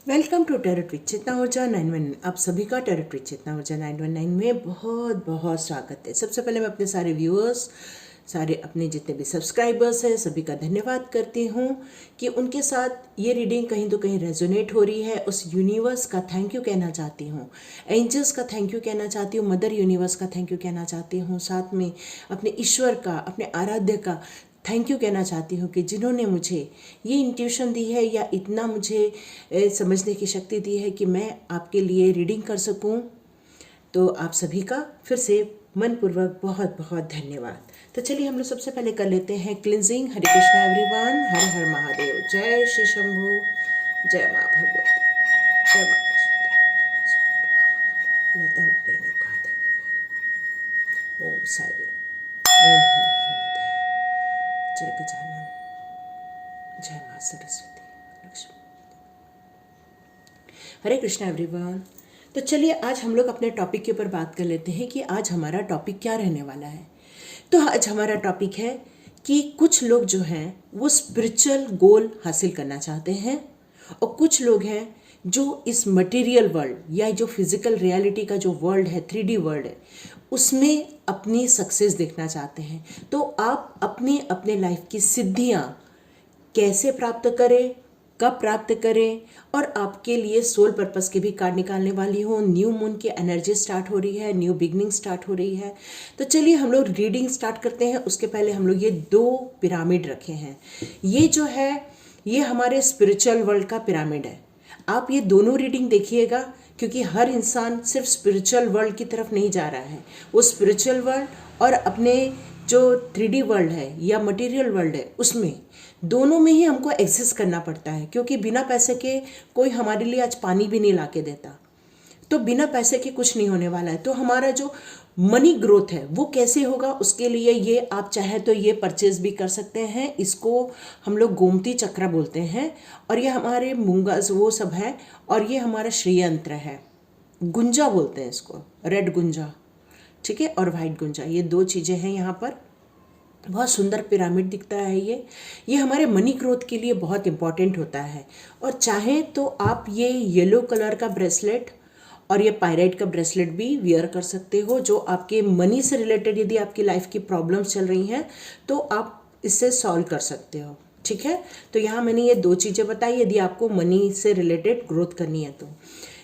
Welcome to tarot with चेतना ऊर्जा 919। आप सभी का टैरोट विद चेतना ऊर्जा 919 में बहुत बहुत स्वागत है। सबसे पहले मैं अपने सारे व्यूअर्स, सारे अपने जितने भी सब्सक्राइबर्स हैं, सभी का धन्यवाद करती हूँ कि उनके साथ ये रीडिंग कहीं तो कहीं रेजोनेट हो रही है। उस यूनिवर्स का थैंक यू कहना चाहती हूँ, एंजल्स का थैंक यू कहना चाहती हूँ, मदर यूनिवर्स का थैंक यू कहना चाहती हूँ, साथ में अपने ईश्वर का, अपने आराध्य का थैंक यू कहना चाहती हूँ कि जिन्होंने मुझे ये इंट्यूशन दी है या इतना मुझे समझने की शक्ति दी है कि मैं आपके लिए रीडिंग कर सकूँ। तो आप सभी का फिर से मनपूर्वक बहुत बहुत धन्यवाद। तो चलिए हम लोग सबसे पहले कर लेते हैं क्लिनजिंग। हरे कृष्णा एवरीवन, हर हर महादेव, जय श्री शंभू, जय माँ भगवती, जय माँ लता रेणुका देवी, ओम साई, ओम हनुमते, जय गजानन, जय माँ सरस्वती लक्ष्मी। हरे कृष्णा एवरीवन। तो चलिए आज हम लोग अपने टॉपिक के ऊपर बात कर लेते हैं कि आज हमारा टॉपिक क्या रहने वाला है। तो आज हमारा टॉपिक है कि कुछ लोग जो हैं वो स्पिरिचुअल गोल हासिल करना चाहते हैं और कुछ लोग हैं जो इस मटेरियल वर्ल्ड या जो फिजिकल रियलिटी का जो वर्ल्ड है, 3D वर्ल्ड है, उसमें अपनी सक्सेस देखना चाहते हैं। तो आप अपनी अपने लाइफ की सिद्धियाँ कैसे प्राप्त करें, कब प्राप्त करें, और आपके लिए सोल पर्पस के भी कार्ड निकालने वाली हूँ। न्यू मून की एनर्जी स्टार्ट हो रही है, न्यू बिगनिंग स्टार्ट हो रही है। तो चलिए हम लोग रीडिंग स्टार्ट करते हैं। उसके पहले हम लोग ये 2 पिरामिड रखे हैं। ये जो है ये हमारे स्पिरिचुअल वर्ल्ड का पिरामिड है। आप ये दोनों रीडिंग देखिएगा क्योंकि हर इंसान सिर्फ स्पिरिचुअल वर्ल्ड की तरफ नहीं जा रहा है। वो स्पिरिचुअल वर्ल्ड और अपने जो 3D वर्ल्ड है या मटेरियल वर्ल्ड है, उसमें दोनों में ही हमको एक्सेस करना पड़ता है क्योंकि बिना पैसे के कोई हमारे लिए आज पानी भी नहीं ला के देता। तो बिना पैसे के कुछ नहीं होने वाला है। तो हमारा जो मनी ग्रोथ है वो कैसे होगा, उसके लिए ये आप चाहे तो ये परचेज भी कर सकते हैं। इसको हम लोग गोमती चक्र बोलते हैं और ये हमारे मूंगा वो सब है और ये हमारा श्रीयंत्र है। गुंजा बोलते हैं इसको, रेड गुंजा, ठीक है, और वाइट गुंजा, ये 2 चीज़ें हैं यहाँ पर। बहुत सुंदर पिरामिड दिखता है ये हमारे मनी ग्रोथ के लिए बहुत इम्पॉर्टेंट होता है। और चाहें तो आप ये येलो कलर का ब्रेसलेट और ये पायराइट का ब्रेसलेट भी वियर कर सकते हो, जो आपके मनी से रिलेटेड यदि आपकी लाइफ की प्रॉब्लम्स चल रही हैं तो आप इससे सॉल्व कर सकते हो, ठीक है। तो यहाँ मैंने ये 2 चीज़ें बताई यदि आपको मनी से रिलेटेड ग्रोथ करनी है तो।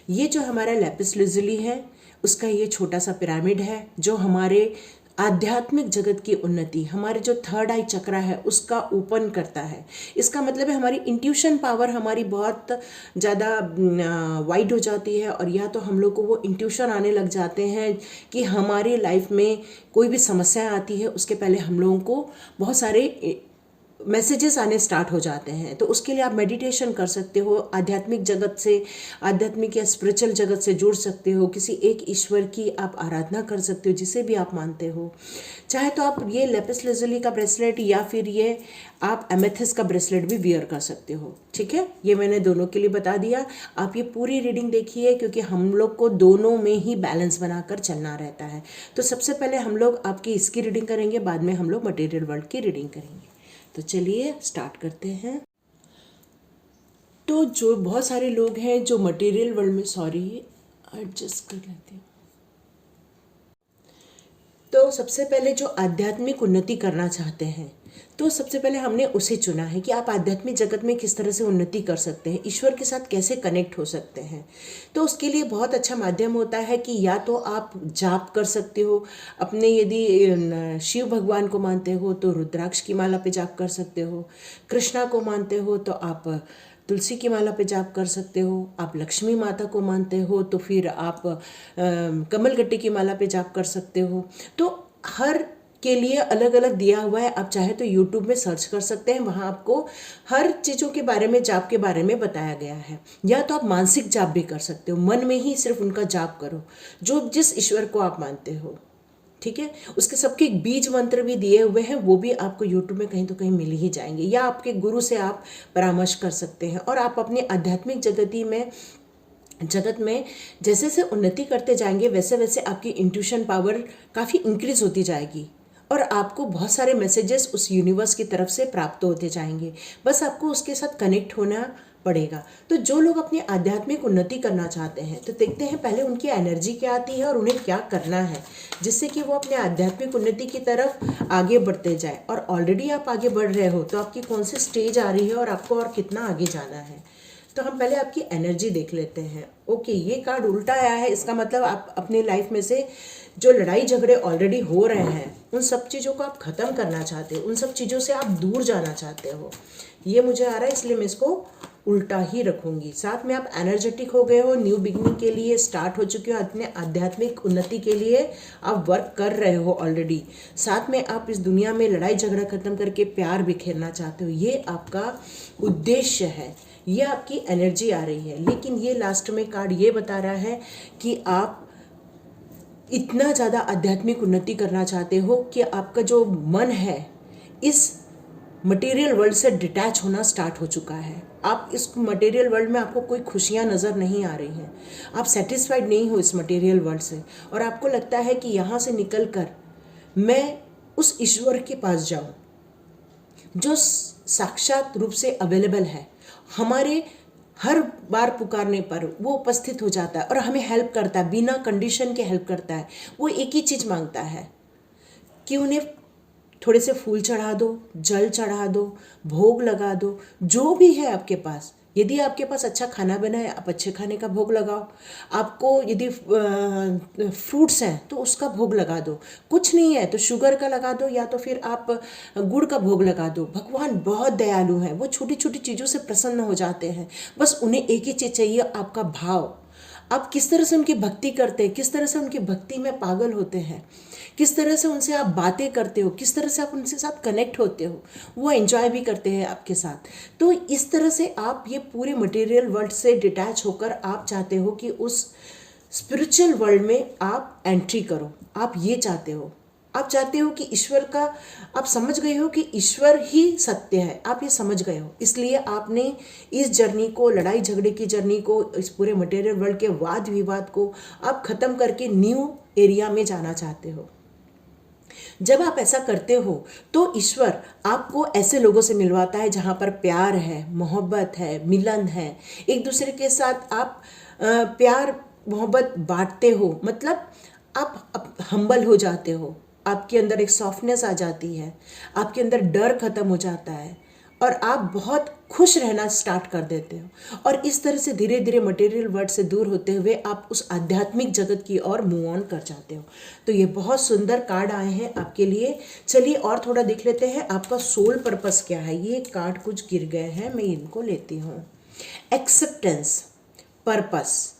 ये जो हमारा लैपिस लुजुली है उसका ये छोटा सा पिरामिड है जो हमारे आध्यात्मिक जगत की उन्नति, हमारे जो 3rd आई चक्र है उसका ओपन करता है। इसका मतलब है हमारी इंट्यूशन पावर हमारी बहुत ज़्यादा वाइड हो जाती है और या तो हम लोग को वो इंट्यूशन आने लग जाते हैं कि हमारी लाइफ में कोई भी समस्या आती है उसके पहले हम लोगों को बहुत सारे मैसेजेस आने स्टार्ट हो जाते हैं। तो उसके लिए आप मेडिटेशन कर सकते हो, आध्यात्मिक जगत से, आध्यात्मिक या स्पिरिचुअल जगत से जुड़ सकते हो, किसी एक ईश्वर की आप आराधना कर सकते हो जिसे भी आप मानते हो। चाहे तो आप ये लेपिस लाजुली का ब्रेसलेट या फिर ये आप एमेथिस्ट का ब्रेसलेट भी वियर कर सकते हो, ठीक है। ये मैंने दोनों के लिए बता दिया। आप ये पूरी रीडिंग देखिए क्योंकि हम लोग को दोनों में ही बैलेंस बनाकर चलना रहता है। तो सबसे पहले हम लोग आपकी इसकी रीडिंग करेंगे, बाद में हम लोग मटेरियल वर्ल्ड की रीडिंग करेंगे। तो चलिए स्टार्ट करते हैं। तो जो बहुत सारे लोग हैं जो मटेरियल वर्ल्ड में, सॉरी एडजस्ट कर लेते हैं। तो सबसे पहले जो आध्यात्मिक उन्नति करना चाहते हैं तो सबसे पहले हमने उसे चुना है कि आप आध्यात्मिक जगत में किस तरह से उन्नति कर सकते हैं, ईश्वर के साथ कैसे कनेक्ट हो सकते हैं। तो उसके लिए बहुत अच्छा माध्यम होता है कि या तो आप जाप कर सकते हो अपने, यदि शिव भगवान को मानते हो तो रुद्राक्ष की माला पे जाप कर सकते हो, कृष्णा को मानते हो तो आप तुलसी की माला पे जाप कर सकते हो, आप लक्ष्मी माता को मानते हो तो फिर आप कमलगट्टी की माला पे जाप कर सकते हो। तो हर के लिए अलग अलग दिया हुआ है। आप चाहे तो यूट्यूब में सर्च कर सकते हैं, वहाँ आपको हर चीज़ों के बारे में, जाप के बारे में बताया गया है। या तो आप मानसिक जाप भी कर सकते हो, मन में ही सिर्फ उनका जाप करो जो जिस ईश्वर को आप मानते हो, ठीक है। उसके सबके बीज मंत्र भी दिए हुए हैं, वो भी आपको यूट्यूब में कहीं तो कहीं मिल ही जाएंगे, या आपके गुरु से आप परामर्श कर सकते हैं। और आप अपने आध्यात्मिक जगत में जैसे जैसे उन्नति करते जाएंगे वैसे वैसे आपकी इंट्यूशन पावर काफ़ी इंक्रीज होती जाएगी और आपको बहुत सारे मैसेजेस उस यूनिवर्स की तरफ से प्राप्त होते जाएंगे। बस आपको उसके साथ कनेक्ट होना पड़ेगा। तो जो लोग अपनी आध्यात्मिक उन्नति करना चाहते हैं तो देखते हैं पहले उनकी एनर्जी क्या आती है और उन्हें क्या करना है जिससे कि वो अपने आध्यात्मिक उन्नति की तरफ आगे बढ़ते जाए। और ऑलरेडी आप आगे बढ़ रहे हो तो आपकी कौन सी स्टेज आ रही है और आपको और कितना आगे जाना है। तो हम पहले आपकी एनर्जी देख लेते हैं। ओके, ये कार्ड उल्टा आया है, इसका मतलब आप अपनी लाइफ में से जो लड़ाई झगड़े ऑलरेडी हो रहे हैं उन सब चीज़ों को आप ख़त्म करना चाहते हो, उन सब चीज़ों से आप दूर जाना चाहते हो, ये मुझे आ रहा है, इसलिए मैं इसको उल्टा ही रखूँगी। साथ में आप एनर्जेटिक हो गए हो, न्यू बिगनिंग के लिए स्टार्ट हो चुके हो, अपने आध्यात्मिक उन्नति के लिए आप वर्क कर रहे हो ऑलरेडी। साथ में आप इस दुनिया में लड़ाई झगड़ा ख़त्म करके प्यार बिखेरना चाहते हो, ये आपका उद्देश्य है, ये आपकी एनर्जी आ रही है। लेकिन ये लास्ट में कार्ड ये बता रहा है कि आप इतना ज़्यादा आध्यात्मिक उन्नति करना चाहते हो कि आपका जो मन है इस मटेरियल वर्ल्ड से डिटैच होना स्टार्ट हो चुका है। आप इस मटेरियल वर्ल्ड में आपको कोई खुशियाँ नज़र नहीं आ रही हैं, आप सेटिस्फाइड नहीं हो इस मटेरियल वर्ल्ड से, और आपको लगता है कि यहाँ से निकल कर मैं उस ईश्वर के पास जाऊँ जो साक्षात रूप से अवेलेबल है, हमारे हर बार पुकारने पर वो उपस्थित हो जाता है और हमें हेल्प करता है, बिना कंडीशन के हेल्प करता है। वो एक ही चीज़ मांगता है कि उन्हें थोड़े से फूल चढ़ा दो, जल चढ़ा दो, भोग लगा दो, जो भी है आपके पास। यदि आपके पास अच्छा खाना बना है आप अच्छे खाने का भोग लगाओ, आपको यदि फ्रूट्स हैं तो उसका भोग लगा दो, कुछ नहीं है तो शुगर का लगा दो या तो फिर आप गुड़ का भोग लगा दो। भगवान बहुत दयालु हैं, वो छोटी छोटी चीज़ों से प्रसन्न हो जाते हैं। बस उन्हें एक ही चीज़ चाहिए, आपका भाव। आप किस तरह से उनकी भक्ति करते हैं, किस तरह से उनकी भक्ति में पागल होते हैं, किस तरह से उनसे आप बातें करते हो, किस तरह से आप उनसे साथ कनेक्ट होते हो, वो एंजॉय भी करते हैं आपके साथ। तो इस तरह से आप ये पूरे मटेरियल वर्ल्ड से डिटैच होकर आप चाहते हो कि उस स्पिरिचुअल वर्ल्ड में आप एंट्री करो। आप ये चाहते हो, आप चाहते हो कि ईश्वर का, आप समझ गए हो कि ईश्वर ही सत्य है, आप ये समझ गए हो, इसलिए आपने इस जर्नी को, लड़ाई झगड़े की जर्नी को, इस पूरे मटेरियल वर्ल्ड के वाद विवाद को आप ख़त्म करके न्यू एरिया में जाना चाहते हो। जब आप ऐसा करते हो तो ईश्वर आपको ऐसे लोगों से मिलवाता है जहाँ पर प्यार है, मोहब्बत है, मिलन है, एक दूसरे के साथ आप प्यार मोहब्बत बांटते हो, मतलब आप हम्बल हो जाते हो, आपके अंदर एक सॉफ्टनेस आ जाती है, आपके अंदर डर खत्म हो जाता है और आप बहुत खुश रहना स्टार्ट कर देते हो। और इस तरह से धीरे धीरे मटेरियल वर्ल्ड से दूर होते हुए आप उस आध्यात्मिक जगत की ओर मूव ऑन कर जाते हो। तो ये बहुत सुंदर कार्ड आए हैं आपके लिए। चलिए और थोड़ा देख लेते हैं आपका सोल पर्पस क्या है। ये कार्ड कुछ गिर गए हैं, मैं इनको लेती हूँ। एक्सेप्टेंस, पर्पस,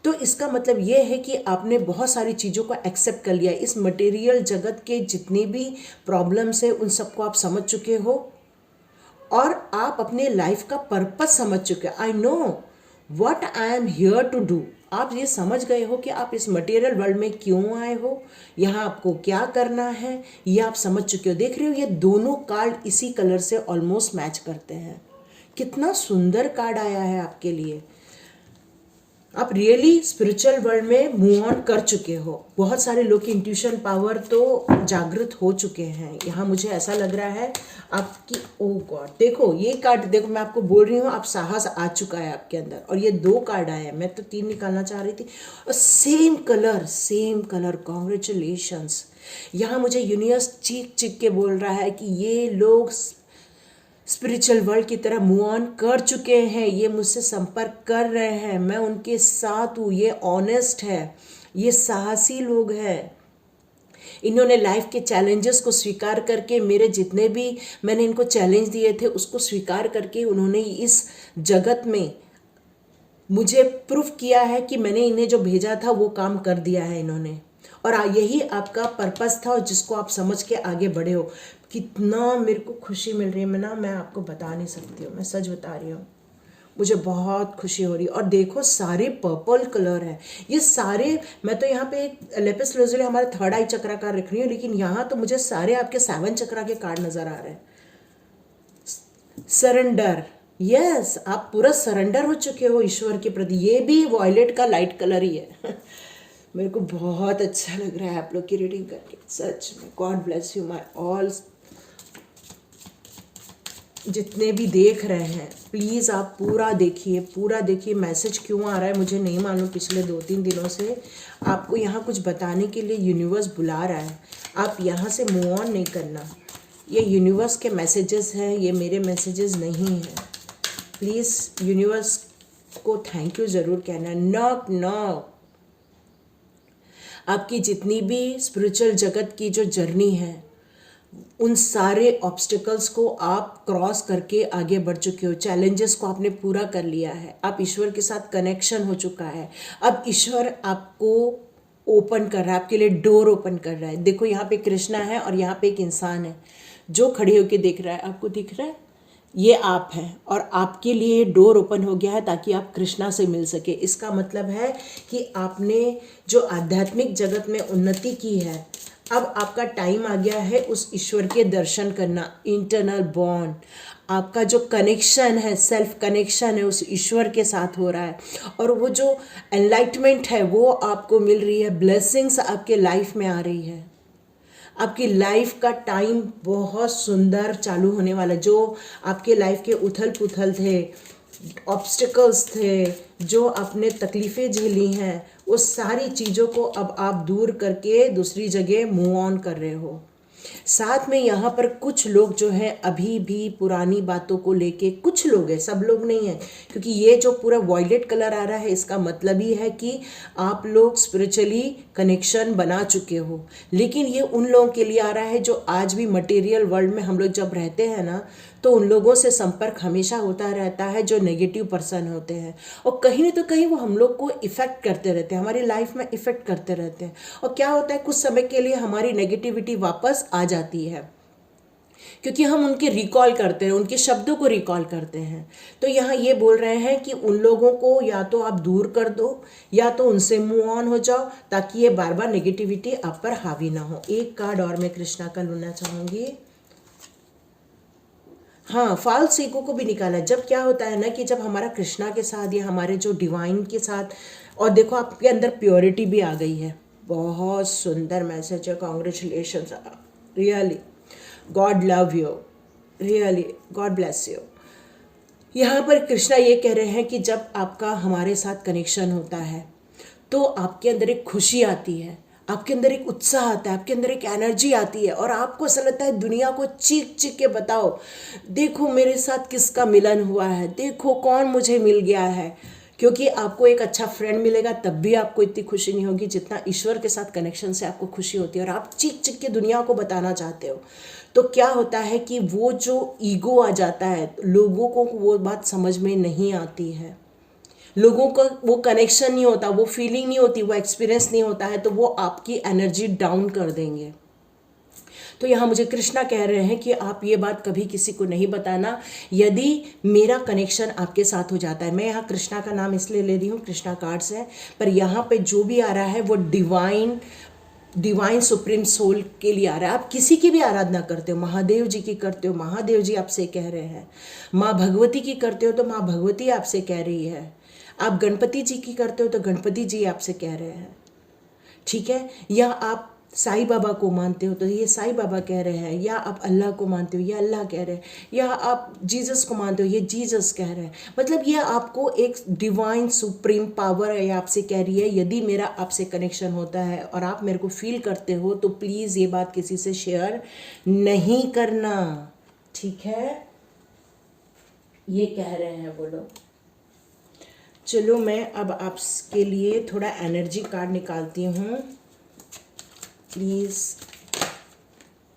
तो इसका मतलब ये है कि आपने बहुत सारी चीज़ों को एक्सेप्ट कर लिया। इस मटेरियल जगत के जितने भी प्रॉब्लम्स है उन सबको आप समझ चुके हो और आप अपने लाइफ का पर्पस समझ चुके हो। I know what I am here to do. आप ये समझ गए हो कि आप इस मटेरियल वर्ल्ड में क्यों आए हो, यहाँ आपको क्या करना है, ये आप समझ चुके हो। देख रहे हो ये दोनों कार्ड इसी कलर से ऑलमोस्ट मैच करते हैं। कितना सुंदर कार्ड आया है आपके लिए। आप रियली स्पिरिचुअल वर्ल्ड में मूव ऑन कर चुके हो। बहुत सारे लोग की इंट्यूशन पावर तो जागृत हो चुके हैं। यहाँ मुझे ऐसा लग रहा है आपकी, ओ गॉड, देखो ये कार्ड, देखो मैं आपको बोल रही हूँ, आप साहस आ चुका है आपके अंदर। और ये 2 कार्ड आए हैं, मैं तो 3 निकालना चाह रही थी। और सेम कलर, कॉन्ग्रेचुलेशंस। यहाँ मुझे यूनिवर्स चीख चीख के बोल रहा है कि ये लोग स्पिरिचुअल वर्ल्ड की तरह मूव ऑन कर चुके हैं, ये मुझसे संपर्क कर रहे हैं, मैं उनके साथ हूँ, ये ऑनेस्ट है, ये साहसी लोग हैं। इन्होंने लाइफ के चैलेंजेस को स्वीकार करके, मेरे जितने भी मैंने इनको चैलेंज दिए थे उसको स्वीकार करके उन्होंने इस जगत में मुझे प्रूफ किया है कि मैंने इन्हें जो भेजा था वो काम कर दिया है इन्होंने। और यही आपका पर्पस था और जिसको आप समझ के आगे बढ़े हो। कितना मेरे को खुशी मिल रही है, मैं आपको बता नहीं सकती हूँ, मैं सच बता रही हूँ, मुझे बहुत खुशी हो रही है। और देखो सारे पर्पल कलर है, ये सारे, मैं तो यहाँ पे एक लेपिस लाजुली हमारे 3rd आई चक्रा का रख रही हूँ, लेकिन यहाँ तो मुझे सारे आपके 7 चक्रा के कार्ड नज़र आ रहे हैं। सरेंडर, यस, आप पूरा सरेंडर हो चुके हो ईश्वर के प्रति। ये भी वॉयलेट का लाइट कलर ही है। मेरे को बहुत अच्छा लग रहा है आप लोग की रीडिंग करके, सच में। God bless you my all जितने भी देख रहे हैं प्लीज़ आप पूरा देखिए, पूरा देखिए। मैसेज क्यों आ रहा है मुझे नहीं मालूम, पिछले 2-3 दिनों से आपको यहाँ कुछ बताने के लिए यूनिवर्स बुला रहा है। आप यहाँ से मूव ऑन नहीं करना। ये यूनिवर्स के मैसेजेस हैं, ये मेरे मैसेजेस नहीं हैं। प्लीज़ यूनिवर्स को थैंक यू ज़रूर कहना। Knock knock. आपकी जितनी भी स्पिरिचुअल जगत की जो जर्नी है, उन सारे ऑब्स्टिकल्स को आप क्रॉस करके आगे बढ़ चुके हो। चैलेंजेस को आपने पूरा कर लिया है। आप ईश्वर के साथ कनेक्शन हो चुका है। अब ईश्वर आपको ओपन कर रहा है, आपके लिए डोर ओपन कर रहा है। देखो यहाँ पे कृष्णा है और यहाँ पे एक इंसान है जो खड़े होके देख रहा है। आपको दिख रहा है? ये आप हैं और आपके लिए डोर ओपन हो गया है ताकि आप कृष्णा से मिल सके। इसका मतलब है कि आपने जो आध्यात्मिक जगत में उन्नति की है, अब आपका टाइम आ गया है उस ईश्वर के दर्शन करना। इंटरनल बॉन्ड, आपका जो कनेक्शन है, सेल्फ कनेक्शन है, उस ईश्वर के साथ हो रहा है और वो जो एनलाइटमेंट है वो आपको मिल रही है। ब्लेसिंग्स आपके लाइफ में आ रही है। आपकी लाइफ का टाइम बहुत सुंदर चालू होने वाला। जो आपके लाइफ के उथल पुथल थे, ऑब्स्टिकल्स थे, जो आपने तकलीफ़ें झेली हैं, वो सारी चीज़ों को अब आप दूर करके दूसरी जगह मूव ऑन कर रहे हो। साथ में यहाँ पर कुछ लोग जो हैं अभी भी पुरानी बातों को लेके, कुछ लोग हैं, सब लोग नहीं हैं, क्योंकि ये जो पूरा वॉयलेट कलर आ रहा है इसका मतलब ही है कि आप लोग स्पिरिचुअली कनेक्शन बना चुके हो। लेकिन ये उन लोगों के लिए आ रहा है जो आज भी मटेरियल वर्ल्ड में हम लोग जब रहते हैं ना, तो उन लोगों से संपर्क हमेशा होता रहता है जो नेगेटिव पर्सन होते हैं और कहीं ना तो कहीं वो हम लोग को इफ़ेक्ट करते रहते हैं, हमारी लाइफ में इफ़ेक्ट करते रहते हैं। और क्या होता है, कुछ समय के लिए हमारी नेगेटिविटी वापस आ जाती है क्योंकि हम उनके रिकॉल करते हैं, उनके शब्दों को रिकॉल करते हैं। तो यहाँ ये बोल रहे हैं कि उन लोगों को या तो आप दूर कर दो या तो उनसे मूव ऑन हो जाओ ताकि ये बार बार नेगेटिविटी आप पर हावी ना हो। एक कार्ड और मैं कृष्णा का लेना चाहूँगी। हाँ, फॉल्स ईगो को भी निकाला। जब क्या होता है ना कि जब हमारा कृष्णा के साथ या हमारे जो डिवाइन के साथ, और देखो आपके अंदर प्योरिटी भी आ गई है। बहुत सुंदर मैसेज है। Congratulations, really God love you, really God bless you. यहाँ पर कृष्णा ये कह रहे हैं कि जब आपका हमारे साथ कनेक्शन होता है तो आपके अंदर एक खुशी आती है, आपके अंदर एक उत्साह आता है, आपके अंदर एक एनर्जी आती है और आपको ऐसा लगता है दुनिया को चीख चीख के बताओ, देखो मेरे साथ किसका मिलन हुआ है, देखो कौन मुझे मिल गया है। क्योंकि आपको एक अच्छा फ्रेंड मिलेगा तब भी आपको इतनी खुशी नहीं होगी जितना ईश्वर के साथ कनेक्शन से आपको खुशी होती है और आप चीख चीख के दुनिया को बताना चाहते हो। तो क्या होता है कि वो जो ईगो आ जाता है, लोगों को वो बात समझ में नहीं आती है, लोगों का वो कनेक्शन नहीं होता, वो फीलिंग नहीं होती, वो एक्सपीरियंस नहीं होता है, तो वो आपकी एनर्जी डाउन कर देंगे। तो यहाँ मुझे कृष्णा कह रहे हैं कि आप ये बात कभी किसी को नहीं बताना यदि मेरा कनेक्शन आपके साथ हो जाता है। मैं यहाँ कृष्णा का नाम इसलिए ले रही हूँ, कृष्णा कार्ड्स है, पर यहाँ पे जो भी आ रहा है वो डिवाइन सुप्रीम सोल के लिए आ रहा है। आप किसी की भी आराधना करते हो, महादेव जी की करते हो, महादेव जी आपसे कह रहे हैं। माँ भगवती की करते हो तो माँ भगवती आपसे कह रही है। आप गणपति जी की करते हो तो गणपति जी आपसे कह रहे हैं, ठीक है। या आप साईं बाबा को मानते हो तो ये साईं बाबा कह रहे हैं, या आप अल्लाह को मानते हो ये अल्लाह कह रहे हैं, या आप जीसस को मानते हो ये जीसस कह रहे हैं। मतलब ये आपको एक डिवाइन सुप्रीम पावर है, ये आपसे कह रही है यदि मेरा आपसे कनेक्शन होता है और आप मेरे को फील करते हो तो प्लीज़ ये बात किसी से शेयर नहीं करना, ठीक है। ये कह रहे हैं वो लोग। चलो मैं अब आपके लिए थोड़ा एनर्जी कार्ड निकालती हूँ please.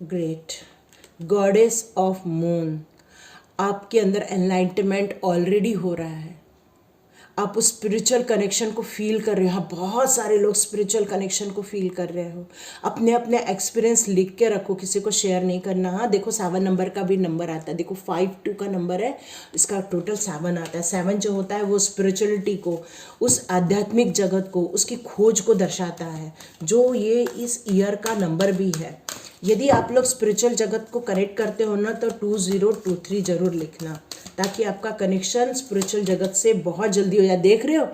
Great, goddess of moon, आपके अंदर एनलाइटमेंट ऑलरेडी हो रहा है। आप उस स्पिरिचुअल कनेक्शन को फील कर रहे हो। हाँ, बहुत सारे लोग स्पिरिचुअल कनेक्शन को फील कर रहे हो। अपने अपने एक्सपीरियंस लिख के रखो, किसी को शेयर नहीं करना। हाँ देखो 7 नंबर का भी नंबर आता है, देखो 52 का नंबर है, इसका टोटल 7 आता है। 7 जो होता है वो स्पिरिचुअलिटी को, उस आध्यात्मिक जगत को, उसकी खोज को दर्शाता है, जो ये इस ईयर का नंबर भी है। यदि आप लोग स्पिरिचुअल जगत को कनेक्ट करते हो ना तो 2023 जरूर लिखना ताकि आपका कनेक्शन स्पिरिचुअल जगत से बहुत जल्दी हो जाए। देख रहे हो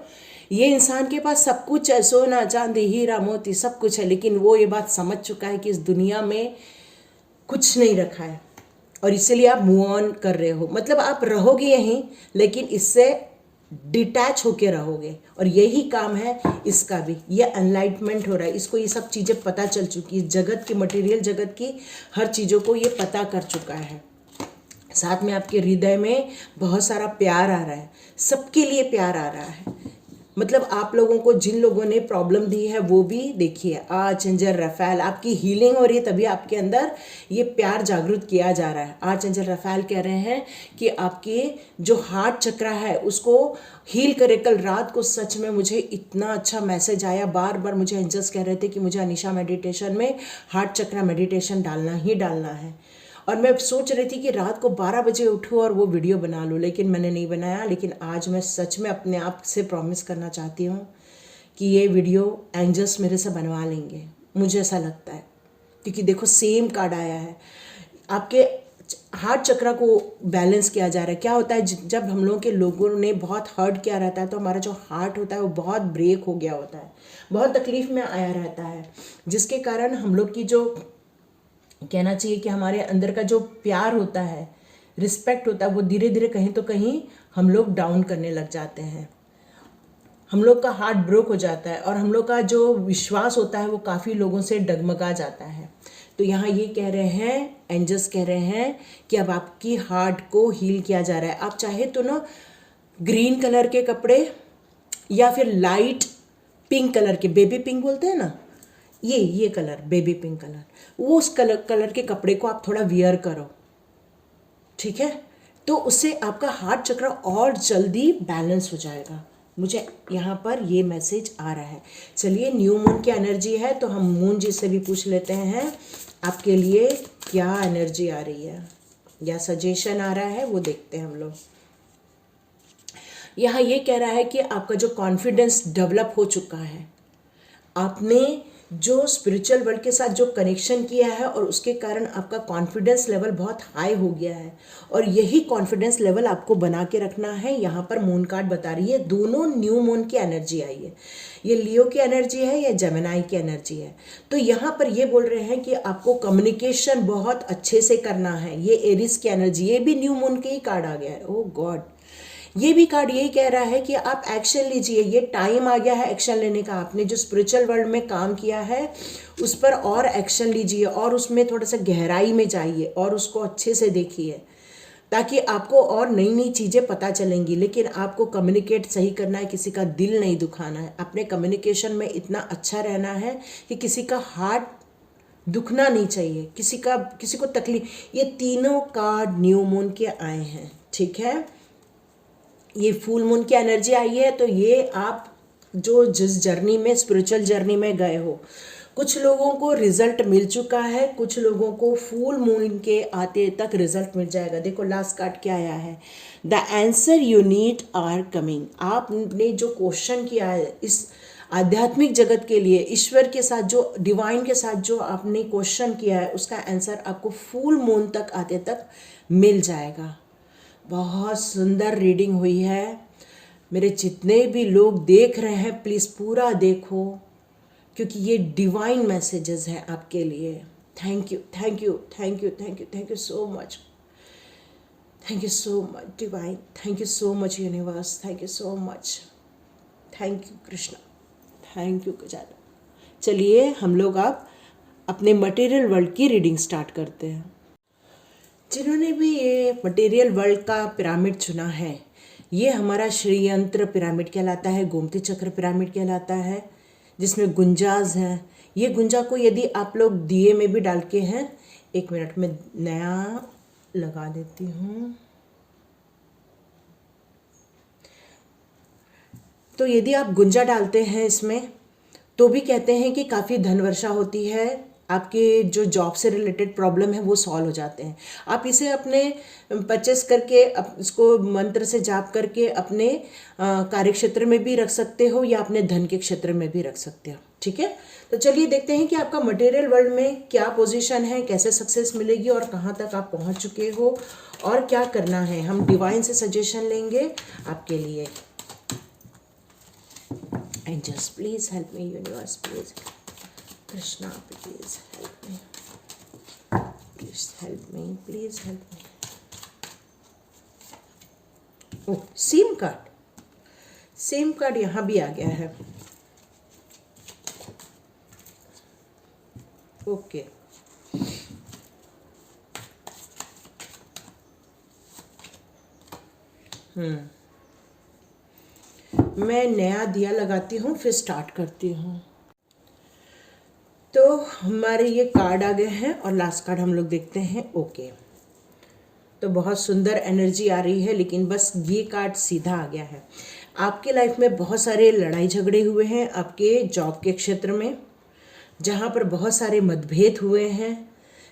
ये इंसान के पास सब कुछ है, सोना चांदी हीरा मोती सब कुछ है, लेकिन वो ये बात समझ चुका है कि इस दुनिया में कुछ नहीं रखा है, और इसीलिए आप मूव ऑन कर रहे हो, मतलब आप रहोगे यहीं लेकिन इससे डिटैच होके रहोगे। और यही काम है इसका भी, ये एनलाइटमेंट हो रहा है, इसको ये सब चीज़ें पता चल चुकी है, जगत की, मटेरियल जगत की हर चीज़ों को ये पता कर चुका है। साथ में आपके हृदय में बहुत सारा प्यार आ रहा है, सबके लिए प्यार आ रहा है। मतलब आप लोगों को जिन लोगों ने प्रॉब्लम दी है वो भी देखिए, आर्चएंजल रफाएल, आपकी हीलिंग हो रही है तभी आपके अंदर ये प्यार जागृत किया जा रहा है। आर्चएंजल रफाएल कह रहे हैं कि आपके जो हार्ट चक्र है उसको हील करे। कल रात को सच में मुझे इतना अच्छा मैसेज आया, बार बार मुझे एंजल्स कह रहे थे कि मुझे अनिशा मेडिटेशन में हार्ट चक्र मेडिटेशन डालना ही डालना है। और मैं सोच रही थी कि रात को 12 बजे उठूँ और वो वीडियो बना लूँ, लेकिन मैंने नहीं बनाया। लेकिन आज मैं सच में अपने आप से प्रॉमिस करना चाहती हूँ कि ये वीडियो एंजल्स मेरे से बनवा लेंगे, मुझे ऐसा लगता है। क्योंकि देखो सेम कार्ड आया है, आपके हार्ट चक्र को बैलेंस किया जा रहा है। क्या होता है, जब हम लोगों ने बहुत हर्ट किया रहता है तो हमारा जो हार्ट होता है वो बहुत ब्रेक हो गया होता है, बहुत तकलीफ में आया रहता है, जिसके कारण हम लोग की जो कहना चाहिए कि हमारे अंदर का जो प्यार होता है, रिस्पेक्ट होता है, वो धीरे धीरे कहीं तो कहीं हम लोग डाउन करने लग जाते हैं। हम लोग का हार्ट ब्रोक हो जाता है और हम लोग का जो विश्वास होता है वो काफ़ी लोगों से डगमगा जाता है। तो यहाँ ये कह रहे हैं, एंजल्स कह रहे हैं कि अब आपकी हार्ट को हील किया जा रहा है। आप चाहे तो ना ग्रीन कलर के कपड़े या फिर लाइट पिंक कलर के, बेबी पिंक बोलते हैं ना, ये कलर बेबी पिंक कलर, वो उस कलर के कपड़े को आप थोड़ा वियर करो, ठीक है। तो उससे आपका हार्ट चक्र और जल्दी बैलेंस हो जाएगा। मुझे यहाँ पर ये मैसेज आ रहा है। चलिए, न्यू मून की एनर्जी है तो हम मून जी से भी पूछ लेते हैं आपके लिए क्या एनर्जी आ रही है या सजेशन आ रहा है, वो देखते हैं हम लोग। यहाँ ये कह रहा है कि आपका जो कॉन्फिडेंस डेवलप हो चुका है, आपने जो स्पिरिचुअल वर्ल्ड के साथ जो कनेक्शन किया है और उसके कारण आपका कॉन्फिडेंस लेवल बहुत हाई हो गया है। और यही कॉन्फिडेंस लेवल आपको बना के रखना है। यहाँ पर मून कार्ड बता रही है, दोनों न्यू मून की एनर्जी आई है, ये लियो की एनर्जी है, ये जेमिनाई की एनर्जी है। तो यहाँ पर ये बोल रहे हैं कि आपको कम्युनिकेशन बहुत अच्छे से करना है। ये एरिस की एनर्जी, ये भी न्यू मून के ही कार्ड आ गया है। ओह गॉड, ये भी कार्ड यही कह रहा है कि आप एक्शन लीजिए, ये टाइम आ गया है एक्शन लेने का। आपने जो स्पिरिचुअल वर्ल्ड में काम किया है उस पर और एक्शन लीजिए और उसमें थोड़ा सा गहराई में जाइए और उसको अच्छे से देखिए, ताकि आपको और नई नई चीज़ें पता चलेंगी। लेकिन आपको कम्युनिकेट सही करना है, किसी का दिल नहीं दुखाना है, अपने कम्युनिकेशन में इतना अच्छा रहना है कि किसी का हार्ट दुखना नहीं चाहिए, किसी को तकलीफ। ये तीनों कार्ड न्यू मून के आए हैं, ठीक है। ये फुल मून की एनर्जी आई है, तो ये आप जो जिस जर्नी में, स्पिरिचुअल जर्नी में गए हो, कुछ लोगों को रिजल्ट मिल चुका है, कुछ लोगों को फुल मून के आते तक रिजल्ट मिल जाएगा। देखो लास्ट कार्ड क्या आया है, the answer you need are coming. आपने जो क्वेश्चन किया है इस आध्यात्मिक जगत के लिए, ईश्वर के साथ जो, डिवाइन के साथ जो आपने क्वेश्चन किया है, उसका आंसर आपको फुल मून तक आते तक मिल जाएगा। बहुत सुंदर रीडिंग हुई है। मेरे जितने भी लोग देख रहे हैं प्लीज़ पूरा देखो, क्योंकि ये डिवाइन मैसेजेस हैं आपके लिए। Thank you, thank you, thank you, thank you, thank you so much, thank you so much divine, thank you so much universe, thank you so much, thank you Krishna, thank you Gajanan. चलिए हम लोग अब अपने material world की reading start करते हैं। जिन्होंने भी ये मटेरियल वर्ल्ड का पिरामिड चुना है, ये हमारा श्रीयंत्र पिरामिड कहलाता है, गोमती चक्र पिरामिड कहलाता है, जिसमें गुंजाज हैं। ये गुंजा को यदि आप लोग दिए में भी डाल के हैं, एक मिनट में नया लगा देती हूँ। तो यदि आप गुंजा डालते हैं इसमें, तो भी कहते हैं कि काफ़ी धन वर्षा होती है, आपके जो जॉब से रिलेटेड प्रॉब्लम है वो सॉल्व हो जाते हैं। आप इसे अपने परचेस करके इसको मंत्र से जाप करके अपने कार्यक्षेत्र में भी रख सकते हो या अपने धन के क्षेत्र में भी रख सकते हो, ठीक है। तो चलिए देखते हैं कि आपका मटेरियल वर्ल्ड में क्या पोजीशन है, कैसे सक्सेस मिलेगी और कहाँ तक आप पहुँच चुके हो और क्या करना है। हम डिवाइन से सजेशन लेंगे आपके लिए। Angels please help me, universe please, Krishna please help me, please help me, please help me. Oh, same card, same card यहाँ भी आ गया है। ओके, मैं नया दिया लगाती हूँ फिर स्टार्ट करती हूँ। तो हमारे ये कार्ड आ गए हैं और लास्ट कार्ड हम लोग देखते हैं। ओके, तो बहुत सुंदर एनर्जी आ रही है, लेकिन बस ये कार्ड सीधा आ गया है। आपके लाइफ में बहुत सारे लड़ाई झगड़े हुए हैं आपके जॉब के क्षेत्र में, जहाँ पर बहुत सारे मतभेद हुए हैं,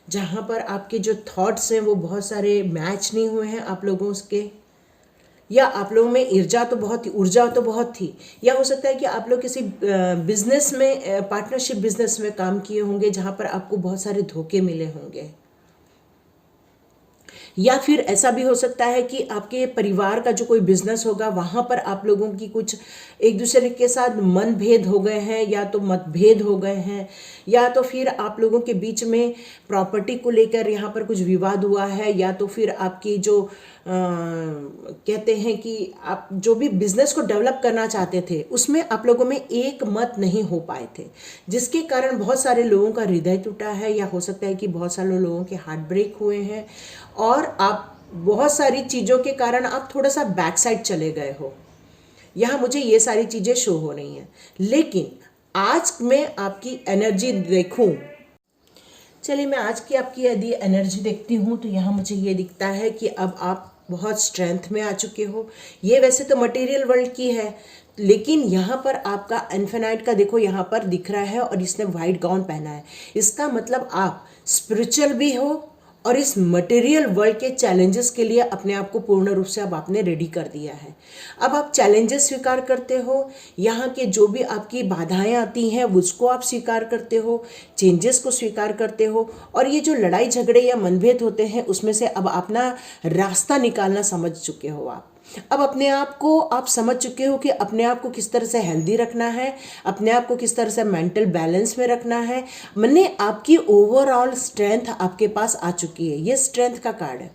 जहाँ पर आपके जो थॉट्स हैं वो बहुत सारे मैच नहीं हुए हैं आप लोगों के, या आप लोगों में ऊर्जा तो बहुत थी, या हो सकता है कि आप लोग किसी बिजनेस में पार्टनरशिप बिजनेस में काम किए होंगे जहाँ पर आपको बहुत सारे धोखे मिले होंगे, या फिर ऐसा भी हो सकता है कि आपके परिवार का जो कोई बिजनेस होगा वहाँ पर आप लोगों की कुछ एक दूसरे के साथ मनभेद हो गए हैं, या तो मतभेद हो गए हैं, या तो फिर आप लोगों के बीच में प्रॉपर्टी को लेकर यहाँ पर कुछ विवाद हुआ है, या तो फिर आपकी जो कहते हैं कि आप जो भी बिजनेस को डेवलप करना चाहते थे उसमें आप लोगों में एक मत नहीं हो पाए थे, जिसके कारण बहुत सारे लोगों का हृदय टूटा है, या हो सकता है कि बहुत सारे लोगों के हार्ट ब्रेक हुए हैं, और आप बहुत सारी चीज़ों के कारण आप थोड़ा सा बैक साइड चले गए हो। यहाँ मुझे ये सारी चीज़ें शो हो रही हैं, लेकिन आज मैं आपकी एनर्जी देखूं, चलिए मैं आज की आपकी यदि एनर्जी देखती हूँ तो यहाँ मुझे ये दिखता है कि अब आप बहुत स्ट्रेंथ में आ चुके हो। ये वैसे तो मटेरियल वर्ल्ड की है, लेकिन यहाँ पर आपका इन्फिनाइट का देखो यहाँ पर दिख रहा है, और इसने वाइट गाउन पहना है। इसका मतलब आप स्पिरिचुअल भी हो और इस मटेरियल वर्ल्ड के चैलेंजेस के लिए अपने आप को पूर्ण रूप से अब आपने रेडी कर दिया है। अब आप चैलेंजेस स्वीकार करते हो, यहाँ के जो भी आपकी बाधाएं आती हैं उसको आप स्वीकार करते हो, चेंजेस को स्वीकार करते हो, और ये जो लड़ाई झगड़े या मनभेद होते हैं उसमें से अब अपना रास्ता निकालना समझ चुके हो आप। अब अपने आप को आप समझ चुके हो कि अपने आप को किस तरह से हेल्दी रखना है, अपने आप को किस तरह से मेंटल बैलेंस में रखना है। मैंने आपकी ओवरऑल स्ट्रेंथ आपके पास आ चुकी है। ये स्ट्रेंथ का कार्ड है,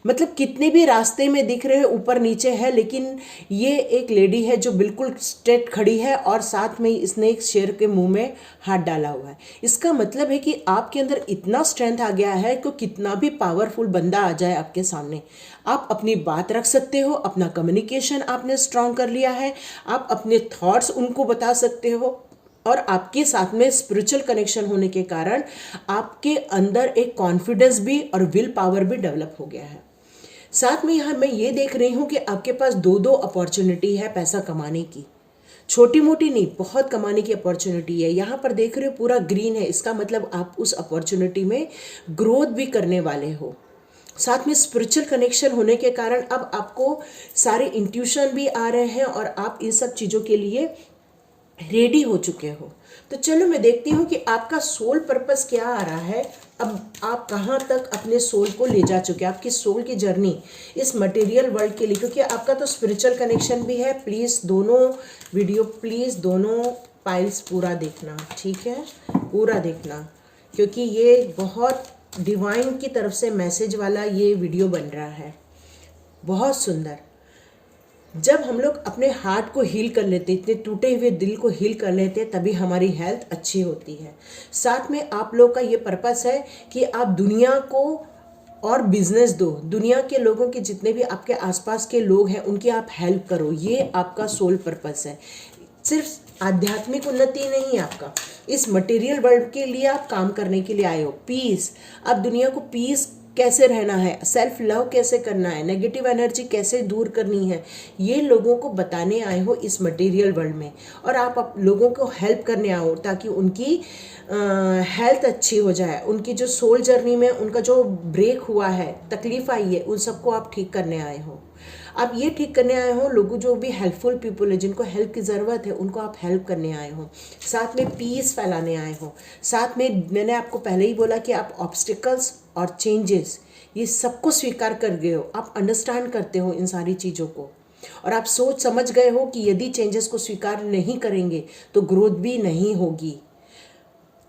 मतलब कितने भी रास्ते में दिख रहे हैं ऊपर नीचे है, लेकिन ये एक लेडी है जो बिल्कुल स्ट्रेट खड़ी है और साथ में इसने एक शेर के मुंह में हाथ डाला हुआ है। इसका मतलब है कि आपके अंदर इतना स्ट्रेंथ आ गया है कि कितना भी पावरफुल बंदा आ जाए आपके सामने, आप अपनी बात रख सकते हो, अपना कम्युनिकेशन आपने स्ट्रांग कर लिया है, आप अपने थॉट्स उनको बता सकते हो, और आपके साथ में स्पिरिचुअल कनेक्शन होने के कारण आपके अंदर एक कॉन्फिडेंस भी और विल पावर भी डेवलप हो गया है। साथ में यहाँ मैं ये देख रही हूँ कि आपके पास दो अपॉर्चुनिटी है पैसा कमाने की, छोटी मोटी नहीं, बहुत कमाने की अपॉर्चुनिटी है। यहाँ पर देख रहे हो पूरा ग्रीन है, इसका मतलब आप उस अपॉर्चुनिटी में ग्रोथ भी करने वाले हो। साथ में स्पिरिचुअल कनेक्शन होने के कारण अब आपको सारे इंट्यूशन भी आ रहे हैं और आप इन सब चीज़ों के लिए रेडी हो चुके हो। तो चलो मैं देखती हूँ कि आपका सोल पर्पस क्या आ रहा है, अब आप कहाँ तक अपने सोल को ले जा चुके हैं, आपकी सोल की जर्नी इस मटेरियल वर्ल्ड के लिए, क्योंकि आपका तो स्पिरिचुअल कनेक्शन भी है। प्लीज़ दोनों वीडियो, प्लीज़ दोनों पाइल्स पूरा देखना, ठीक है, पूरा देखना, क्योंकि ये बहुत डिवाइन की तरफ से मैसेज वाला ये वीडियो बन रहा है, बहुत सुंदर। जब हम लोग अपने हार्ट को हील कर लेते, इतने टूटे हुए दिल को हील कर लेते, तभी हमारी हेल्थ अच्छी होती है। साथ में आप लोग का ये पर्पस है कि आप दुनिया को और बिजनेस दो, दुनिया के लोगों के जितने भी आपके आसपास के लोग हैं उनकी आप हेल्प करो, ये आपका सोल पर्पस है। सिर्फ आध्यात्मिक उन्नति नहीं है आपका, इस मटेरियल वर्ल्ड के लिए आप काम करने के लिए आए हो। पीस, आप दुनिया को पीस कैसे रहना है, सेल्फ लव कैसे करना है, नेगेटिव एनर्जी कैसे दूर करनी है, ये लोगों को बताने आए हो इस मटेरियल वर्ल्ड में, और आप लोगों को हेल्प करने आओ ताकि उनकी हेल्थ अच्छी हो जाए, उनकी जो सोल जर्नी में उनका जो ब्रेक हुआ है, तकलीफ आई है, उन सबको आप ठीक करने आए हो। आप ये ठीक करने आए हो, लोगों जो भी हेल्पफुल पीपल है, जिनको हेल्प की ज़रूरत है, उनको आप हेल्प करने आए हो। साथ में पीस फैलाने आए हो। साथ में मैंने आपको पहले ही बोला कि आप ऑब्स्टिकल्स और चेंजेस ये सबको स्वीकार कर गए हो, आप अंडरस्टैंड करते हो इन सारी चीज़ों को, और आप सोच समझ गए हो कि यदि चेंजेस को स्वीकार नहीं करेंगे तो ग्रोथ भी नहीं होगी।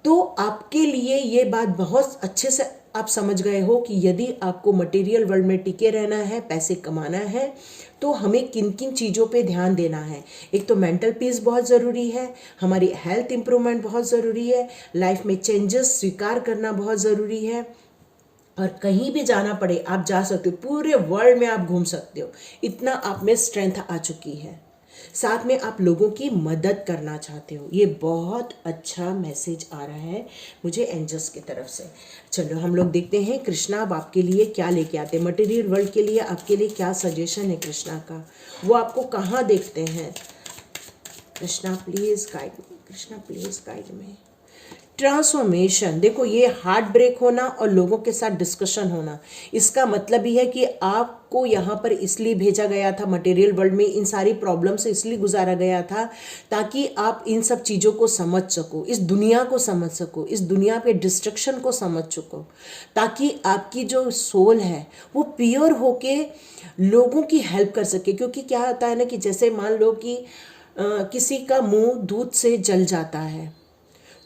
तो आपके लिए ये बात बहुत अच्छे से आप समझ गए हो कि यदि आपको मटेरियल वर्ल्ड में टिके रहना है, पैसे कमाना है, तो हमें किन किन चीज़ों पे ध्यान देना है। एक तो मेंटल पीस बहुत ज़रूरी है, हमारी हेल्थ इंप्रूवमेंट बहुत ज़रूरी है, लाइफ में चेंजेस स्वीकार करना बहुत ज़रूरी है, और कहीं भी जाना पड़े आप जा सकते हो, पूरे वर्ल्ड में आप घूम सकते हो, इतना आप में स्ट्रेंथ आ चुकी है। साथ में आप लोगों की मदद करना चाहते हो, ये बहुत अच्छा मैसेज आ रहा है मुझे एंजल्स की तरफ से। चलो हम लोग देखते हैं कृष्णा अब आपके लिए क्या लेके आते हैं, मटेरियल वर्ल्ड के लिए आपके लिए क्या सजेशन है कृष्णा का, वो आपको कहाँ देखते हैं। Krishna please guide me, Krishna please guide me. Transformation, देखो ये हार्ट ब्रेक होना और लोगों के साथ डिस्कशन होना, इसका मतलब ही है कि आपको यहाँ पर इसलिए भेजा गया था, मटेरियल वर्ल्ड में इन सारी प्रॉब्लम से इसलिए गुजारा गया था ताकि आप इन सब चीज़ों को समझ सको, इस दुनिया को समझ सको, इस दुनिया पे डिस्ट्रक्शन को समझ सको, ताकि आपकी जो सोल है वो प्योर होके लोगों की हेल्प कर सके। क्योंकि क्या होता है ना कि जैसे मान लो कि किसी का मुंह दूध से जल जाता है,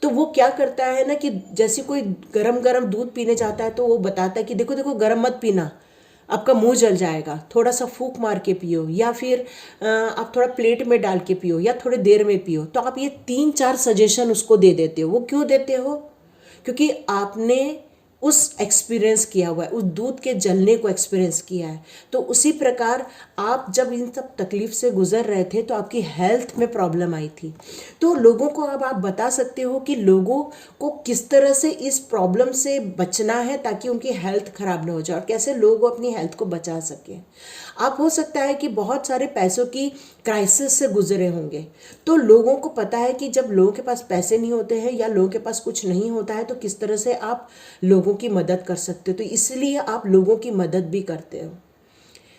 तो वो क्या करता है ना कि जैसे कोई गरम गरम दूध पीने जाता है तो वो बताता है कि देखो देखो गरम मत पीना, आपका मुंह जल जाएगा, थोड़ा सा फूंक मार के पियो, या फिर आप थोड़ा प्लेट में डाल के पियो, या थोड़ी देर में पियो। तो आप ये 3-4 सजेशन उसको दे देते हो। वो क्यों देते हो? क्योंकि आपने उस एक्सपीरियंस किया हुआ है, उस दूध के जलने को एक्सपीरियंस किया है। तो उसी प्रकार आप जब इन सब तकलीफ से गुजर रहे थे तो आपकी हेल्थ में प्रॉब्लम आई थी, तो लोगों को अब आप बता सकते हो कि लोगों को किस तरह से इस प्रॉब्लम से बचना है ताकि उनकी हेल्थ खराब ना हो जाए, और कैसे लोग अपनी हेल्थ को बचा सकें। आप हो सकता है कि बहुत सारे पैसों की क्राइसिस से गुजरे होंगे, तो लोगों को पता है कि जब लोगों के पास पैसे नहीं होते हैं या लोगों के पास कुछ नहीं होता है तो किस तरह से आप लोगों की मदद कर सकते हो, तो इसलिए आप लोगों की मदद भी करते हो।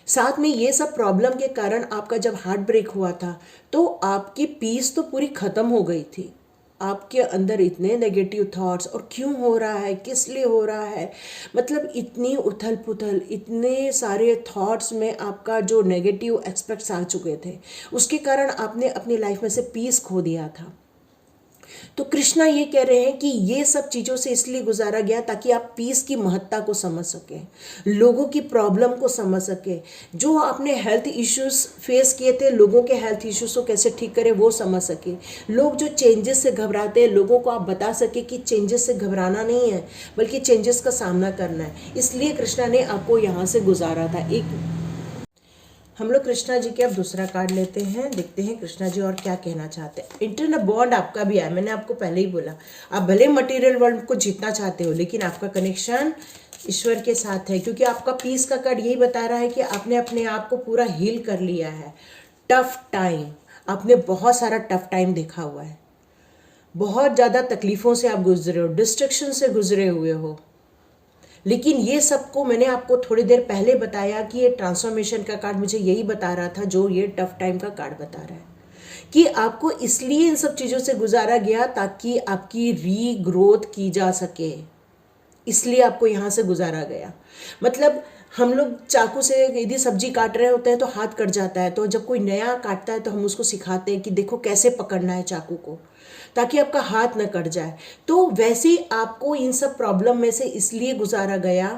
साथ में ये सब प्रॉब्लम के कारण आपका जब हार्ट ब्रेक हुआ था तो आपकी पीस तो पूरी ख़त्म हो गई थी, आपके अंदर इतने नेगेटिव थॉट्स, और क्यों हो रहा है, किस लिए हो रहा है, मतलब इतनी उथल पुथल, इतने सारे थॉट्स में आपका जो नेगेटिव एस्पेक्ट्स आ चुके थे, उसके कारण आपने अपनी लाइफ में से पीस खो दिया था। तो कृष्णा ये कह रहे हैं कि ये सब चीज़ों से इसलिए गुजारा गया ताकि आप पीस की महत्ता को समझ सकें, लोगों की प्रॉब्लम को समझ सकें, जो आपने हेल्थ इश्यूज फेस किए थे, लोगों के हेल्थ इश्यूज को कैसे ठीक करें वो समझ सके। लोग जो चेंजेस से घबराते हैं, लोगों को आप बता सके कि चेंजेस से घबराना नहीं है बल्कि चेंजेस का सामना करना है। इसलिए कृष्णा ने आपको यहाँ से गुजारा था। हम लोग कृष्णा जी के अब दूसरा कार्ड लेते हैं, देखते हैं कृष्णा जी और क्या कहना चाहते हैं। इंटरनल बॉन्ड आपका भी है, मैंने आपको पहले ही बोला, आप भले मटेरियल वर्ल्ड को जीतना चाहते हो लेकिन आपका कनेक्शन ईश्वर के साथ है, क्योंकि आपका पीस का कार्ड यही बता रहा है कि आपने अपने आप को पूरा हील कर लिया है। टफ टाइम, आपने बहुत सारा टफ टाइम देखा हुआ है, बहुत ज़्यादा तकलीफ़ों से आप गुजरे हो, डिस्ट्रक्शन से गुजरे हुए हो, लेकिन ये सबको मैंने आपको थोड़ी देर पहले बताया कि ये ट्रांसफॉर्मेशन का कार्ड मुझे यही बता रहा था, जो ये टफ टाइम का कार्ड बता रहा है कि आपको इसलिए इन सब चीज़ों से गुजारा गया ताकि आपकी रीग्रोथ की जा सके, इसलिए आपको यहाँ से गुजारा गया। मतलब हम लोग चाकू से यदि सब्जी काट रहे होते हैं तो हाथ कट जाता है, तो जब कोई नया काटता है तो हम उसको सिखाते हैं कि देखो कैसे पकड़ना है चाकू को ताकि आपका हाथ न कट जाए। तो वैसे ही आपको इन सब प्रॉब्लम में से इसलिए गुजारा गया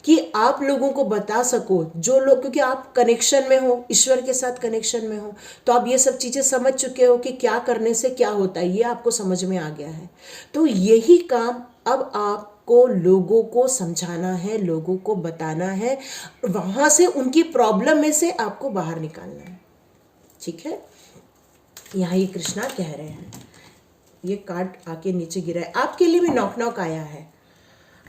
कि आप लोगों को बता सको, जो लोग, क्योंकि आप कनेक्शन में हो, ईश्वर के साथ कनेक्शन में हो, तो आप ये सब चीज़ें समझ चुके हो कि क्या करने से क्या होता है, ये आपको समझ में आ गया है। तो यही काम अब आपको लोगों को समझाना है, लोगों को बताना है, वहाँ से उनकी प्रॉब्लम में से आपको बाहर निकालना है। ठीक है, यहाँ ये कृष्णा कह रहे हैं। ये कार्ड आके नीचे गिरा है, आपके लिए भी नॉक नॉक आया है,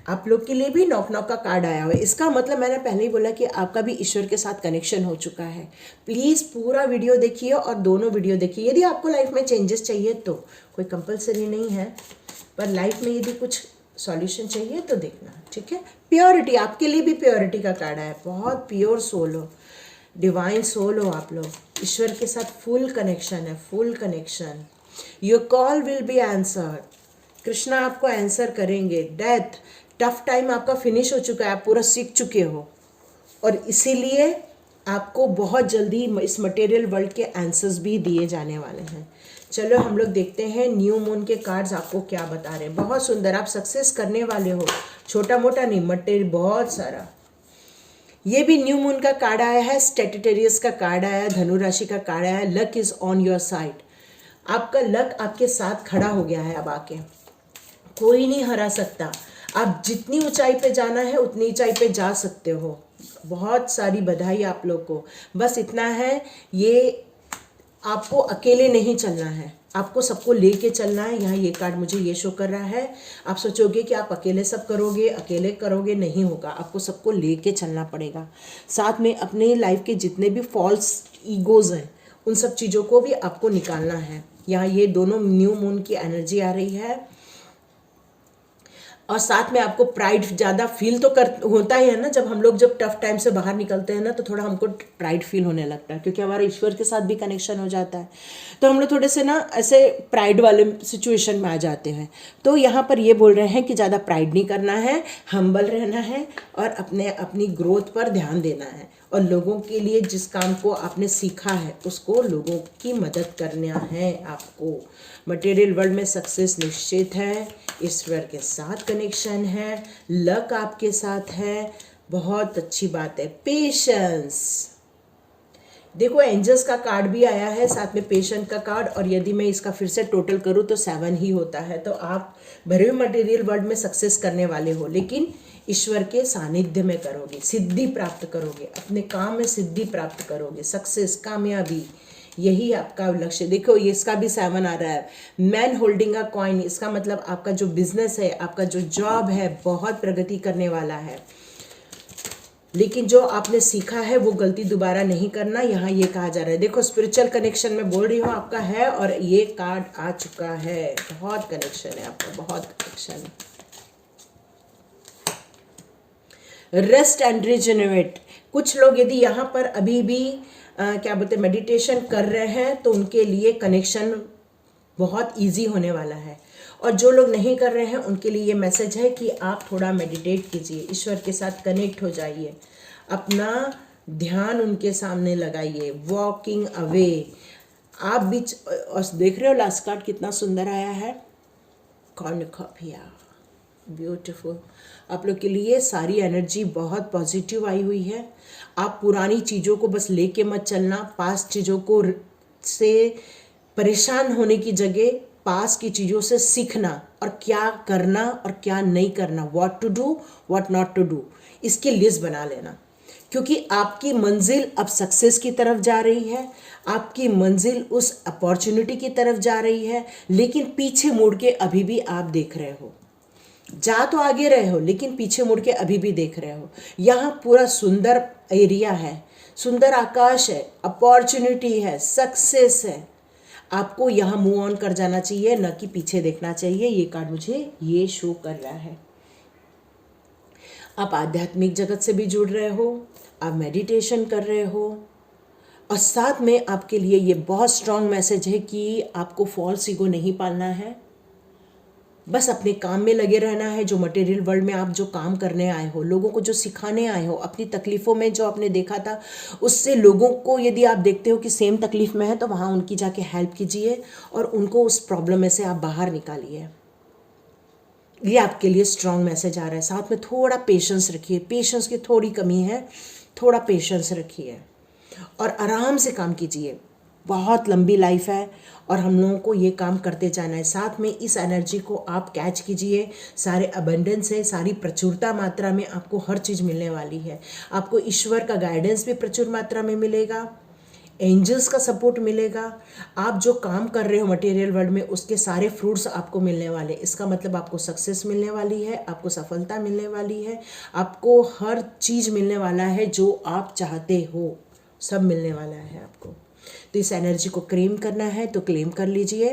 आप लोग के लिए भी नॉक नॉक का कार्ड आया हुआ है। इसका मतलब मैंने पहले ही बोला कि आपका भी ईश्वर के साथ कनेक्शन हो चुका है। प्लीज़ पूरा वीडियो देखिए और दोनों वीडियो देखिए। यदि आपको लाइफ में चेंजेस चाहिए तो, कोई कंपलसरी नहीं है, पर लाइफ में यदि कुछ सॉल्यूशन चाहिए तो देखना। ठीक है, प्योरिटी, आपके लिए भी प्योरिटी का कार्ड आया है। बहुत प्योर सोल हो, डिवाइन सोल हो आप लोग, ईश्वर के साथ फुल कनेक्शन है, full connection. Your call will be answered, Krishna आपको आंसर करेंगे। डेथ, टफ टाइम आपका फिनिश हो चुका है, आप पूरा सीख चुके हो और इसीलिए आपको बहुत जल्दी इस मटेरियल वर्ल्ड के आंसर्स भी दिए जाने वाले हैं। चलो हम लोग देखते हैं न्यू मून के कार्ड्स आपको क्या बता रहे हैं। बहुत सुंदर, आप सक्सेस करने वाले हो, छोटा मोटा नहीं, मटेरियल बहुत सारा। ये भी न्यू मून का कार्ड आया है, स्टेटिटेरियस का कार्ड आया है, धनु राशि का कार्ड आया है। Luck is on your side, आपका लक आपके साथ खड़ा हो गया है। अब आके कोई नहीं हरा सकता। आप जितनी ऊंचाई पे जाना है उतनी ऊंचाई पे जा सकते हो। बहुत सारी बधाई आप लोग को। बस इतना है, ये आपको अकेले नहीं चलना है, आपको सबको लेके चलना है। यहाँ ये कार्ड मुझे ये शो कर रहा है। आप सोचोगे कि आप अकेले सब करोगे, अकेले करोगे, नहीं होगा, आपको सबको लेके चलना पड़ेगा। साथ में अपने लाइफ के जितने भी फॉल्स ईगोज हैं उन सब चीज़ों को भी आपको निकालना है। यहाँ ये दोनों न्यू मून की एनर्जी आ रही है। और साथ में आपको प्राइड ज़्यादा फील तो होता ही है ना, जब हम लोग जब टफ टाइम से बाहर निकलते हैं ना तो थोड़ा हमको प्राइड फील होने लगता है, क्योंकि हमारा ईश्वर के साथ भी कनेक्शन हो जाता है। तो हम लोग थोड़े से ना ऐसे प्राइड वाले सिचुएशन में आ जाते हैं। तो यहाँ पर ये बोल रहे हैं कि ज़्यादा प्राइड नहीं करना है, हम्बल रहना है और अपनी ग्रोथ पर ध्यान देना है। और लोगों के लिए जिस काम को आपने सीखा है उसको लोगों की मदद करना है आपको। मटेरियल वर्ल्ड में सक्सेस निश्चित है, ईश्वर के साथ कनेक्शन है, लक आपके साथ है। बहुत अच्छी बात है। पेशेंस, देखो एंजल्स का कार्ड भी आया है, साथ में पेशेंट का कार्ड। और यदि मैं इसका फिर से टोटल करूँ तो 7 ही होता है। तो आप भरे हुए मटेरियल वर्ल्ड में सक्सेस करने वाले हो, लेकिन ईश्वर के सानिध्य में करोगे, सिद्धि प्राप्त करोगे, अपने काम में सिद्धि प्राप्त करोगे, सक्सेस, कामयाबी, यही आपका लक्ष्य। देखो ये इसका भी 7 आ रहा है, मैन होल्डिंग अ कॉइन। इसका मतलब आपका जो बिजनेस है, आपका जो जॉब है, बहुत प्रगति करने वाला है। लेकिन जो आपने सीखा है वो गलती दोबारा नहीं करना, यहाँ ये कहा जा रहा है। देखो स्पिरिचुअल कनेक्शन में बोल रही हूँ आपका है, और ये कार्ड आ चुका है। बहुत कनेक्शन है आपका, बहुत कनेक्शन है। रेस्ट एंड रिजेनरेट, कुछ लोग यदि यहाँ पर अभी भी क्या बोलते हैं मेडिटेशन कर रहे हैं तो उनके लिए कनेक्शन बहुत इजी होने वाला है। और जो लोग नहीं कर रहे हैं उनके लिए ये मैसेज है कि आप थोड़ा मेडिटेट कीजिए, ईश्वर के साथ कनेक्ट हो जाइए, अपना ध्यान उनके सामने लगाइए, वॉकिंग अवे। आप भी और देख रहे हो लास्ट कार्ड कितना सुंदर आया है, कॉर्नकॉपिया, ब्यूटीफुल। आप लोग के लिए सारी एनर्जी बहुत पॉजिटिव आई हुई है। आप पुरानी चीज़ों को बस लेके मत चलना, पास्ट चीज़ों को से परेशान होने की जगह पास की चीज़ों से सीखना और क्या करना और क्या नहीं करना, what to do what not to do, इसकी लिस्ट बना लेना। क्योंकि आपकी मंजिल अब सक्सेस की तरफ जा रही है, आपकी मंजिल उस अपॉर्चुनिटी की तरफ जा रही है। लेकिन पीछे मुड़ के अभी भी आप देख रहे हो, जा तो आगे रहे हो लेकिन पीछे मुड़ के अभी भी देख रहे हो। यहाँ पूरा सुंदर एरिया है, सुंदर आकाश है, अपॉर्चुनिटी है, सक्सेस है। आपको यहाँ मूव ऑन कर जाना चाहिए, न कि पीछे देखना चाहिए। ये कार्ड मुझे ये शो कर रहा है। आप आध्यात्मिक जगत से भी जुड़ रहे हो, आप मेडिटेशन कर रहे हो, और साथ में आपके लिए ये बहुत स्ट्रांग मैसेज है कि आपको फॉल्स ईगो नहीं पालना है, बस अपने काम में लगे रहना है। जो मटेरियल वर्ल्ड में आप जो काम करने आए हो, लोगों को जो सिखाने आए हो, अपनी तकलीफ़ों में जो आपने देखा था उससे लोगों को यदि आप देखते हो कि सेम तकलीफ़ में है तो वहाँ उनकी जाके हेल्प कीजिए और उनको उस प्रॉब्लम में से आप बाहर निकालिए। ये आपके लिए स्ट्रांग मैसेज आ रहा है। साथ में थोड़ा पेशेंस रखिए, पेशेंस की थोड़ी कमी है, थोड़ा पेशेंस रखिए और आराम से काम कीजिए। बहुत लंबी लाइफ है और हम लोगों को ये काम करते जाना है। साथ में इस एनर्जी को आप कैच कीजिए। सारे अबंडेंस है, सारी प्रचुरता मात्रा में आपको हर चीज़ मिलने वाली है। आपको ईश्वर का गाइडेंस भी प्रचुर मात्रा में मिलेगा, एंजल्स का सपोर्ट मिलेगा। आप जो काम कर रहे हो मटेरियल वर्ल्ड में उसके सारे फ्रूट्स आपको मिलने वाले। इसका मतलब आपको सक्सेस मिलने वाली है, आपको सफलता मिलने वाली है, आपको हर चीज़ मिलने वाला है जो आप चाहते हो, सब मिलने वाला है आपको। तो इस एनर्जी को क्लेम करना है तो क्लेम कर लीजिए।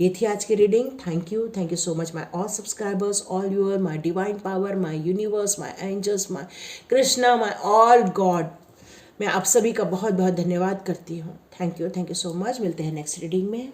ये थी आज की reading. Thank you so much my all subscribers, all your, my divine power, my universe, my angels, my Krishna, my all God. मैं आप सभी का बहुत बहुत धन्यवाद करती हूँ। Thank you so much. मिलते हैं नेक्स्ट रीडिंग में।